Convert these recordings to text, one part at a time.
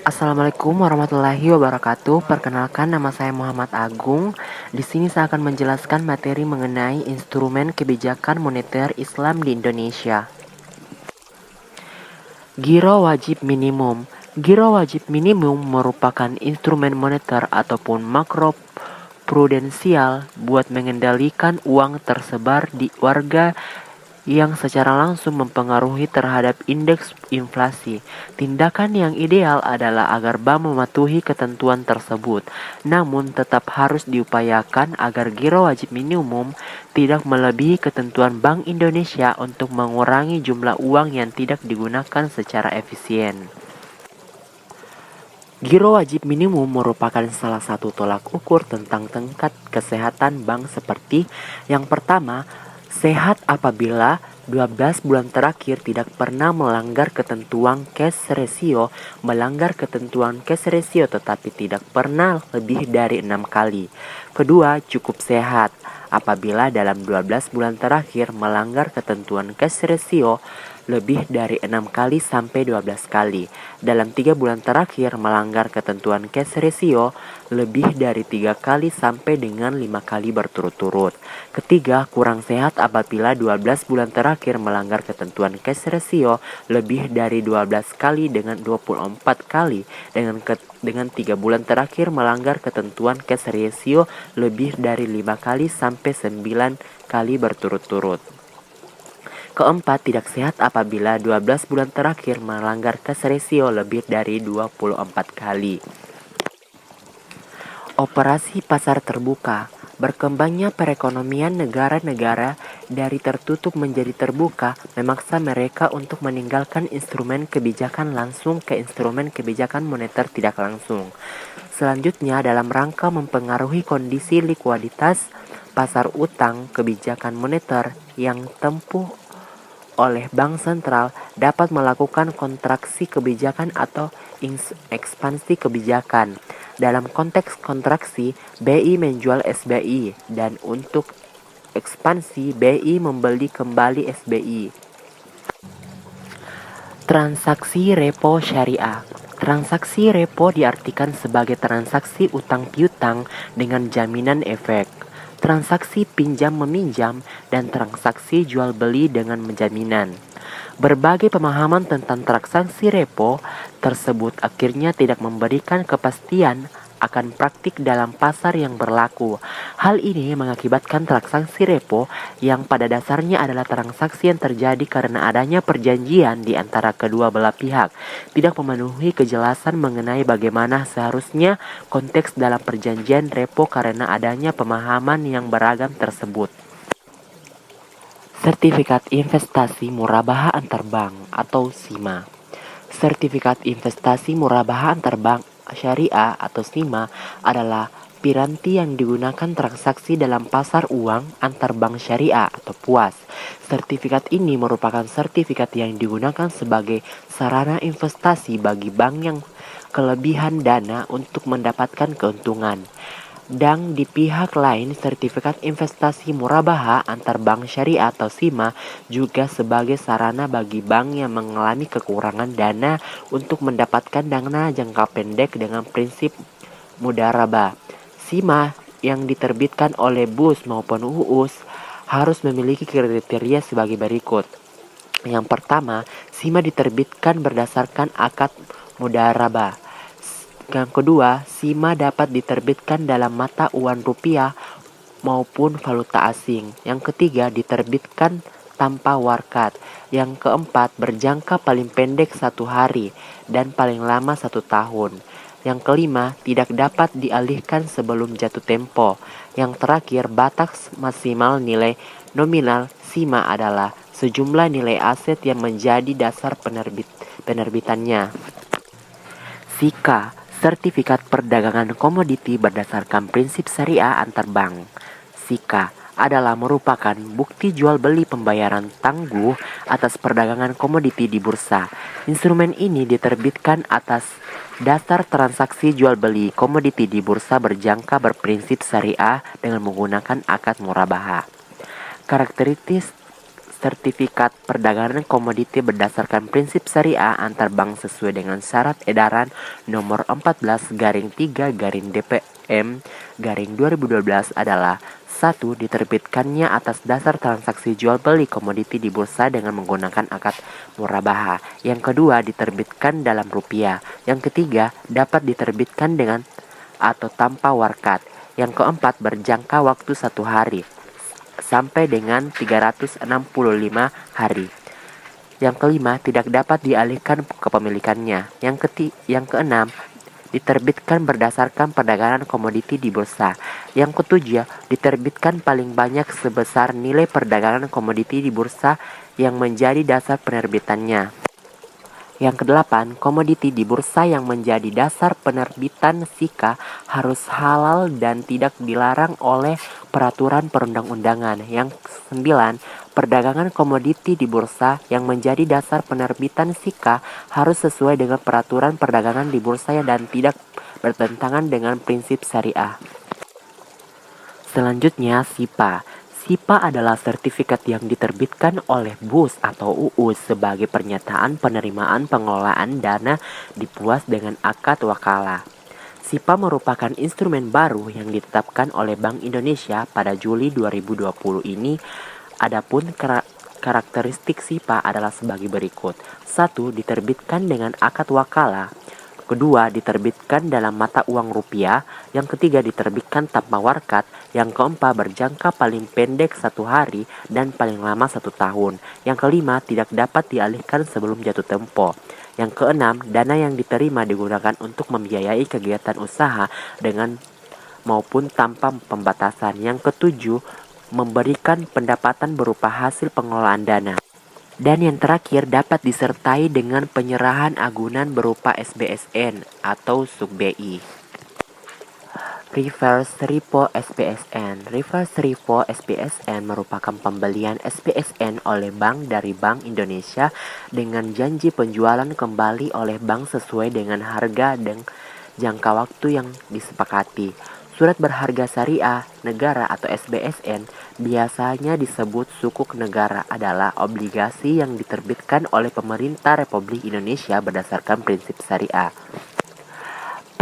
Assalamualaikum warahmatullahi wabarakatuh. Perkenalkan, nama saya Muhammad Agung. Di sini saya akan menjelaskan materi mengenai instrumen kebijakan moneter Islam di Indonesia. Giro wajib minimum. Giro wajib minimum merupakan instrumen moneter ataupun makroprudensial buat mengendalikan uang tersebar di warga yang secara langsung mempengaruhi terhadap indeks inflasi. Tindakan yang ideal adalah agar bank mematuhi ketentuan tersebut, namun tetap harus diupayakan agar giro wajib minimum tidak melebihi ketentuan Bank Indonesia untuk mengurangi jumlah uang yang tidak digunakan secara efisien. Giro wajib minimum merupakan salah satu tolak ukur tentang tingkat kesehatan bank seperti yang pertama, sehat apabila 12 bulan terakhir tidak pernah melanggar ketentuan cash ratio, melanggar ketentuan cash ratio tetapi tidak pernah lebih dari 6 kali. Kedua, cukup sehat apabila dalam 12 bulan terakhir melanggar ketentuan cash ratio lebih dari 6 kali sampai 12 kali. Dalam 3 bulan terakhir melanggar ketentuan cash ratio lebih dari 3 kali sampai dengan 5 kali berturut-turut. Ketiga, kurang sehat apabila 12 bulan terakhir melanggar ketentuan cash ratio lebih dari 12 kali dengan 24 kali. Dengan 3 bulan terakhir melanggar ketentuan cash ratio lebih dari 5 kali sampai 9 kali berturut-turut. Keempat, tidak sehat apabila 12 bulan terakhir melanggar cash ratio lebih dari 24 kali. Operasi pasar terbuka. Berkembangnya perekonomian negara-negara dari tertutup menjadi terbuka memaksa mereka untuk meninggalkan instrumen kebijakan langsung ke instrumen kebijakan moneter tidak langsung. Selanjutnya, dalam rangka mempengaruhi kondisi likuiditas pasar utang, kebijakan moneter yang tempuh oleh bank sentral dapat melakukan kontraksi kebijakan atau ekspansi kebijakan. Dalam konteks kontraksi, BI menjual SBI dan untuk ekspansi, BI membeli kembali SBI. Transaksi repo syariah. Transaksi repo diartikan sebagai transaksi utang piutang dengan jaminan efek, transaksi pinjam-meminjam, dan transaksi jual-beli dengan menjaminan. Berbagai pemahaman tentang transaksi repo tersebut akhirnya tidak memberikan kepastian akan praktik dalam pasar yang berlaku. Hal ini mengakibatkan transaksi repo yang pada dasarnya adalah transaksi yang terjadi karena adanya perjanjian di antara kedua belah pihak, tidak memenuhi kejelasan mengenai bagaimana seharusnya konteks dalam perjanjian repo karena adanya pemahaman yang beragam tersebut. Sertifikat Investasi Murabahah Antarbank atau SIMA. Sertifikat Investasi Murabahah Antarbank Syariah atau SIMA adalah piranti yang digunakan transaksi dalam pasar uang antar bank syariah atau PUAS. Sertifikat ini merupakan sertifikat yang digunakan sebagai sarana investasi bagi bank yang kelebihan dana untuk mendapatkan keuntungan. Dan di pihak lain, sertifikat investasi murabahah antar bank syariah atau SIMA juga sebagai sarana bagi bank yang mengalami kekurangan dana untuk mendapatkan dana jangka pendek dengan prinsip mudharabah. SIMA yang diterbitkan oleh BUS maupun UUS harus memiliki kriteria sebagai berikut. Yang pertama, SIMA diterbitkan berdasarkan akad mudharabah. Yang kedua, SIMA dapat diterbitkan dalam mata uang rupiah maupun valuta asing. Yang ketiga, diterbitkan tanpa warkat. Yang keempat, berjangka paling pendek 1 hari dan paling lama 1 tahun. Yang kelima, tidak dapat dialihkan sebelum jatuh tempo. Yang terakhir, batas maksimal nilai nominal SIMA adalah sejumlah nilai aset yang menjadi dasar penerbitannya. SIKA, Sertifikat Perdagangan Komoditi berdasarkan prinsip syariah antar bank. SIKA adalah merupakan bukti jual beli pembayaran tangguh atas perdagangan komoditi di bursa. Instrumen ini diterbitkan atas dasar transaksi jual beli komoditi di bursa berjangka berprinsip syariah dengan menggunakan akad murabahah. Karakteristik sertifikat perdagangan komoditi berdasarkan prinsip syariah antar bank sesuai dengan syarat edaran nomor 14-DPM-2012 adalah: 1. Diterbitkannya atas dasar transaksi jual beli komoditi di bursa dengan menggunakan akad murabaha. Yang kedua, diterbitkan dalam rupiah. Yang ketiga, dapat diterbitkan dengan atau tanpa warkat. Yang keempat, berjangka waktu 1 hari sampai dengan 365 hari. Yang kelima, tidak dapat dialihkan kepemilikannya. Yang keenam, diterbitkan berdasarkan perdagangan komoditi di bursa. Yang ketujuh, diterbitkan paling banyak sebesar nilai perdagangan komoditi di bursa yang menjadi dasar penerbitannya. Yang kedelapan, komoditi di bursa yang menjadi dasar penerbitan SIKA harus halal dan tidak dilarang oleh peraturan perundang-undangan. Yang kesembilan, perdagangan komoditi di bursa yang menjadi dasar penerbitan SIKA harus sesuai dengan peraturan perdagangan di bursa dan tidak bertentangan dengan prinsip syariah. Selanjutnya, SIPA. SIPA adalah sertifikat yang diterbitkan oleh BUS atau UU sebagai pernyataan penerimaan pengelolaan dana dipuas dengan akad wakalah. SIPA merupakan instrumen baru yang ditetapkan oleh Bank Indonesia pada Juli 2020 ini. Adapun karakteristik SIPA adalah sebagai berikut. 1. Diterbitkan dengan akad wakalah. Kedua, diterbitkan dalam mata uang rupiah. Yang ketiga, diterbitkan tanpa warkat. Yang keempat, berjangka paling pendek 1 hari dan paling lama 1 tahun. Yang kelima, tidak dapat dialihkan sebelum jatuh tempo. Yang keenam, dana yang diterima digunakan untuk membiayai kegiatan usaha dengan maupun tanpa pembatasan. Yang ketujuh, memberikan pendapatan berupa hasil pengelolaan dana. Dan yang terakhir, dapat disertai dengan penyerahan agunan berupa SBSN atau sub-BI. Reverse Repo SBSN. Reverse Repo SBSN merupakan pembelian SBSN oleh bank dari Bank Indonesia dengan janji penjualan kembali oleh bank sesuai dengan harga dan jangka waktu yang disepakati. Surat berharga syariah negara atau SBSN biasanya disebut sukuk negara adalah obligasi yang diterbitkan oleh pemerintah Republik Indonesia berdasarkan prinsip syariah.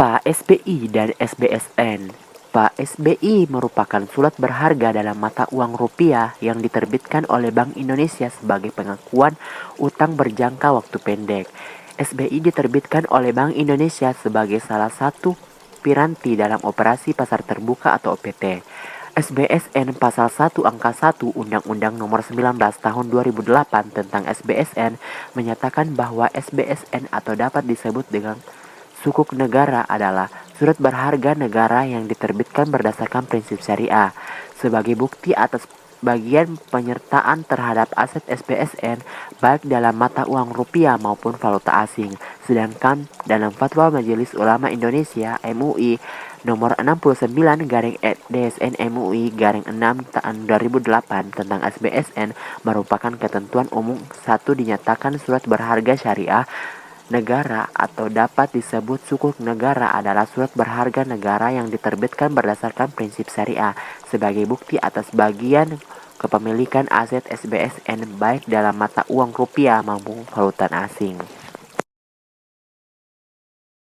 PA SBI dan SBSN. PA SBI merupakan surat berharga dalam mata uang rupiah yang diterbitkan oleh Bank Indonesia sebagai pengakuan utang berjangka waktu pendek. SBI diterbitkan oleh Bank Indonesia sebagai salah satu piranti dalam operasi pasar terbuka atau OPT. SBSN Pasal 1 Angka 1 Undang-Undang Nomor 19 Tahun 2008 tentang SBSN menyatakan bahwa SBSN atau dapat disebut dengan sukuk negara adalah surat berharga negara yang diterbitkan berdasarkan prinsip syariah. Sebagai bukti atas bagian penyertaan terhadap aset SBSN baik dalam mata uang rupiah maupun valuta asing. Sedangkan dalam Fatwa Majelis Ulama Indonesia MUI nomor 69/DSN MUI /6 tahun 2008 tentang SBSN merupakan ketentuan umum. 1. Dinyatakan surat berharga syariah negara atau dapat disebut sukuk negara adalah surat berharga negara yang diterbitkan berdasarkan prinsip syariah sebagai bukti atas bagian kepemilikan aset SBSN baik dalam mata uang rupiah maupun valuta asing.